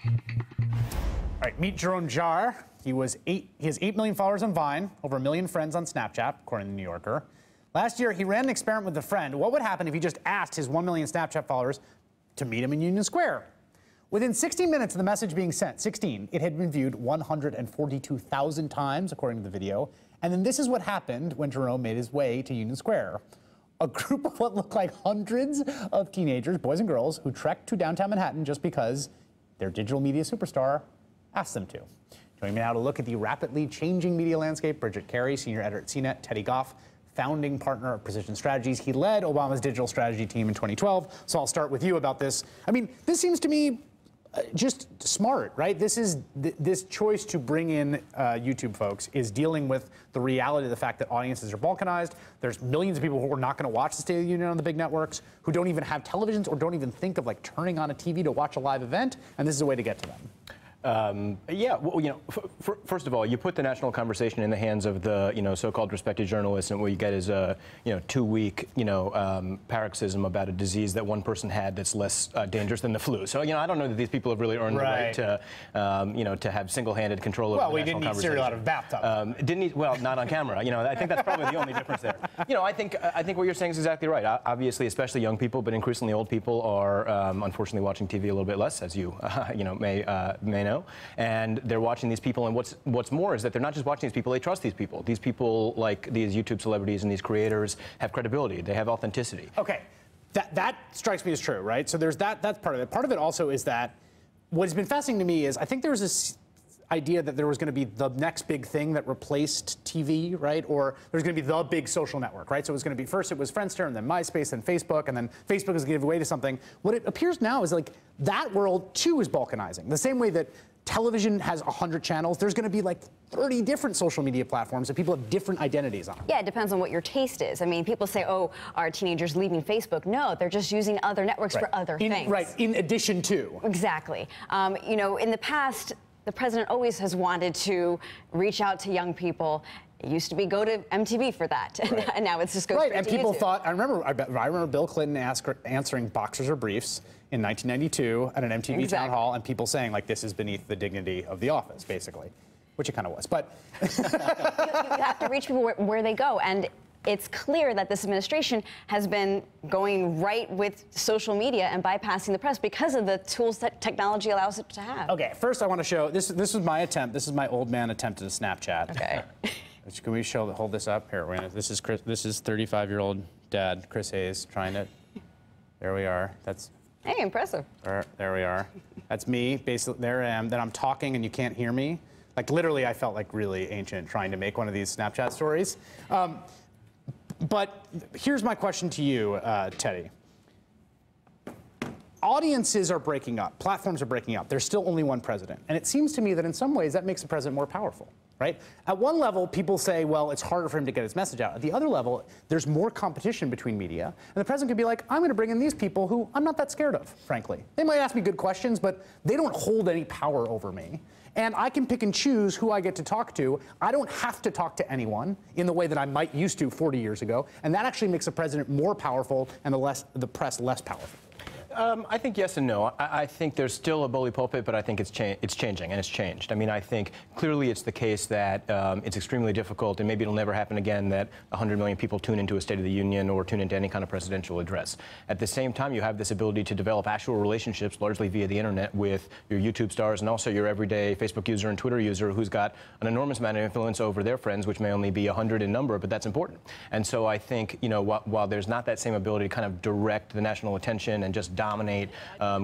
All right, meet Jerome Jarre. He has 8 million followers on Vine, over 1 million friends on Snapchat, according to The New Yorker. Last year, he ran an experiment with a friend. What would happen if he just asked his 1 million Snapchat followers to meet him in Union Square? Within 16 minutes of the message being sent, it had been viewed 142,000 times, according to the video. And then this is what happened when Jerome made his way to Union Square. A group of what looked like hundreds of teenagers, boys and girls, who trekked to downtown Manhattan just because their digital media superstar asked them to. Joining me now to look at the rapidly changing media landscape, Bridget Carey, senior editor at CNET, Teddy Goff, founding partner of Precision Strategies. He led Obama's digital strategy team in 2012. So I'll start with you about this. I mean, this seems to me just smart, right? This choice to bring in YouTube folks is dealing with the reality of the fact that audiences are balkanized. There's millions of people who are not going to watch the State of the Union on the big networks, who don't even have televisions or don't even think of like turning on a TV to watch a live event, and this is a way to get to them. Yeah, well, you know, first of all, you put the national conversation in the hands of the, you know, so-called respected journalists, and what you get is a, you know, 2-week, you know, paroxysm about a disease that one person had that's less dangerous than the flu. So, you know, I don't know that these people have really earned the right to, you know, to have single-handed control over the national conversation. Well, we didn't eat cereal out of a bathtub. Didn't eat, well, not on camera. You know, I think that's probably the only difference there. You know, I think what you're saying is exactly right. Obviously, especially young people, but increasingly old people are unfortunately watching TV a little bit less, as you, you know, may know. And they're watching these people, and what's more is that they're not just watching these people, they trust these people. These people, like these YouTube celebrities and these creators, have credibility, they have authenticity. Okay, that strikes me as true, right? So there's that's part of it. Part of it also is that what has been fascinating to me is I think there was this idea that there was going to be the next big thing that replaced TV, right? Or there's going to be the big social network, right? So it was going to be, first it was Friendster, and then MySpace, and Facebook, and then Facebook is going to give way to something. What it appears now is like that world too is balkanizing. The same way that television has 100 channels, there's going to be like 30 different social media platforms that people have different identities on. Yeah, it depends on what your taste is. I mean, people say, oh, are teenagers leaving Facebook? No, they're just using other networks for other things. Right, in addition to. Exactly. You know, in the past, the president always has wanted to reach out to young people. It used to be go to MTV for that, and now it's just go straight to YouTube. And people thought, I remember Bill Clinton answering Boxers or Briefs in 1992 at an MTV town hall, and people saying, like, this is beneath the dignity of the office, basically, which it kind of was. But you have to reach people where they go, and it's clear that this administration has been going right with social media and bypassing the press because of the tools that technology allows it to have. Okay, first I want to show, this was my attempt, this is my old man attempt at a Snapchat. Okay. Can we hold this up? Here, this is 35-year-old dad, Chris Hayes, trying to, there we are. That's, hey, impressive. There we are. That's me, basically, there I am. Then I'm talking and you can't hear me. Like, literally, I felt like really ancient trying to make one of these Snapchat stories. But here's my question to you, Teddy. Audiences are breaking up. Platforms are breaking up. There's still only one president. And it seems to me that in some ways that makes the president more powerful, right? At one level, people say, well, it's harder for him to get his message out. At the other level, there's more competition between media. And the president could be like, I'm going to bring in these people who I'm not that scared of, frankly. They might ask me good questions, but they don't hold any power over me. And I can pick and choose who I get to talk to. I don't have to talk to anyone in the way that I might used to 40 years ago. And that actually makes the president more powerful and the press less powerful. I think yes and no. I think there's still a bully pulpit, but I think it's changing, and it's changed. I mean, I think clearly it's the case that it's extremely difficult, and maybe it'll never happen again, that 100 million people tune into a State of the Union or tune into any kind of presidential address. At the same time, you have this ability to develop actual relationships, largely via the internet, with your YouTube stars and also your everyday Facebook user and Twitter user who's got an enormous amount of influence over their friends, which may only be 100 in number, but that's important. And so I think, you know, while there's not that same ability to kind of direct the national attention and just dominate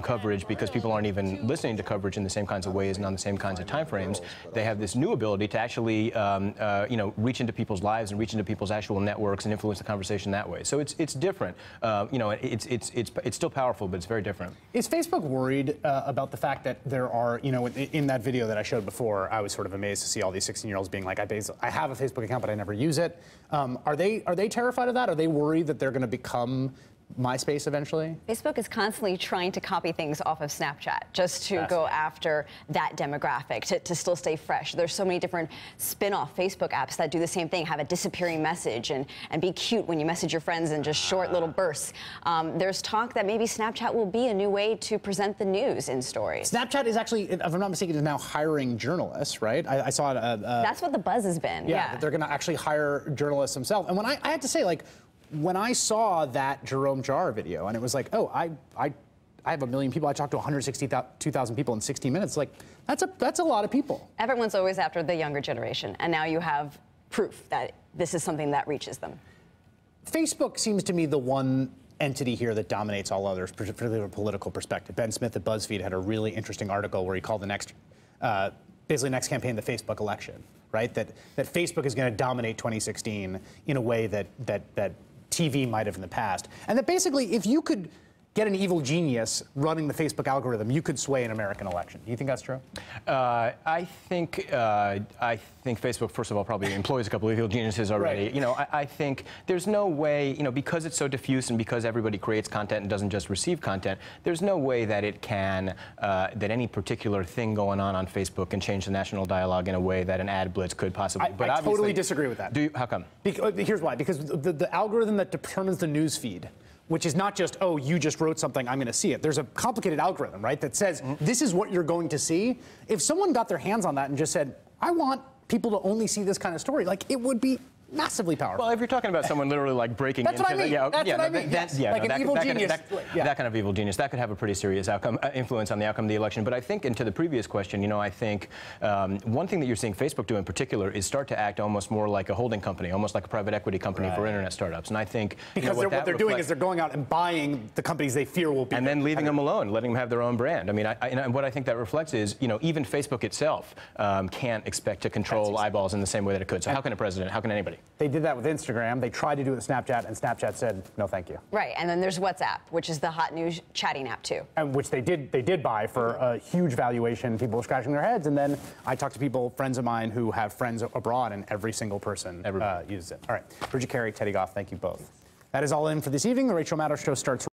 coverage because people aren't even listening to coverage in the same kinds of ways and on the same kinds of timeframes, they have this new ability to actually, you know, reach into people's lives and reach into people's actual networks and influence the conversation that way. So it's different. You know, it's still powerful, but it's very different. Is Facebook worried about the fact that there are, you know, in that video that I showed before, I was sort of amazed to see all these 16-year-olds being like, I have a Facebook account, but I never use it. Are they terrified of that? Are they worried that they're going to become MySpace eventually? Facebook is constantly trying to copy things off of Snapchat just to go after that demographic, to still stay fresh. There's so many different spin-off Facebook apps that do the same thing, have a disappearing message and be cute when you message your friends in just short little bursts. There's talk that maybe Snapchat will be a new way to present the news in stories. Snapchat is actually, if I'm not mistaken, is now hiring journalists, right? I saw it. That's what the buzz has been. Yeah, that they're going to actually hire journalists themselves. And when I had to say, like, when I saw that Jerome Jarre video, and it was like, oh, I have 1 million people. I talked to 162,000 people in 60 minutes. Like, that's a lot of people. Everyone's always after the younger generation, and now you have proof that this is something that reaches them. Facebook seems to me the one entity here that dominates all others, particularly from a political perspective. Ben Smith at BuzzFeed had a really interesting article where he called the next, basically next campaign, the Facebook election, right? That Facebook is going to dominate 2016 in a way that TV might have in the past. And that basically, if you could get an evil genius running the Facebook algorithm, you could sway an American election. Do you think that's true? I think Facebook, first of all, probably employs a couple of evil geniuses already. Right. You know, I think there's no way, you know, because it's so diffuse and because everybody creates content and doesn't just receive content, there's no way that it can, that any particular thing going on Facebook can change the national dialogue in a way that an ad blitz could possibly. But I totally disagree with that. Do you? How come? Here's why. Because the algorithm that determines the news feed, which is not just, oh, you just wrote something, I'm going to see it. There's a complicated algorithm, right, that says this is what you're going to see. If someone got their hands on that and just said, I want people to only see this kind of story, like, it would be massively powerful. Well, if you're talking about someone literally like breaking That's into what I mean. That's what I mean. Like an evil genius. That kind of evil genius, that could have a pretty serious influence on the outcome of the election. But I think, and to the previous question, you know, I think one thing that you're seeing Facebook do in particular is start to act almost more like a holding company, almost like a private equity company for internet startups. And I think because what they're doing is they're going out and buying the companies they fear will be, and then leaving them alone, letting them have their own brand. I mean, and what I think that reflects is, you know, even Facebook itself can't expect to control eyeballs in the same way that it could. So how can a president? How can anybody? They did that with Instagram. They tried to do it with Snapchat, and Snapchat said, no, thank you. Right, and then there's WhatsApp, which is the hot new chatting app, too. And which they did buy for a huge valuation. People were scratching their heads, and then I talked to people, friends of mine, who have friends abroad, and every single person uses it. All right, Bridget Carey, Teddy Goff, thank you both. That is all in for this evening. The Rachel Maddow Show starts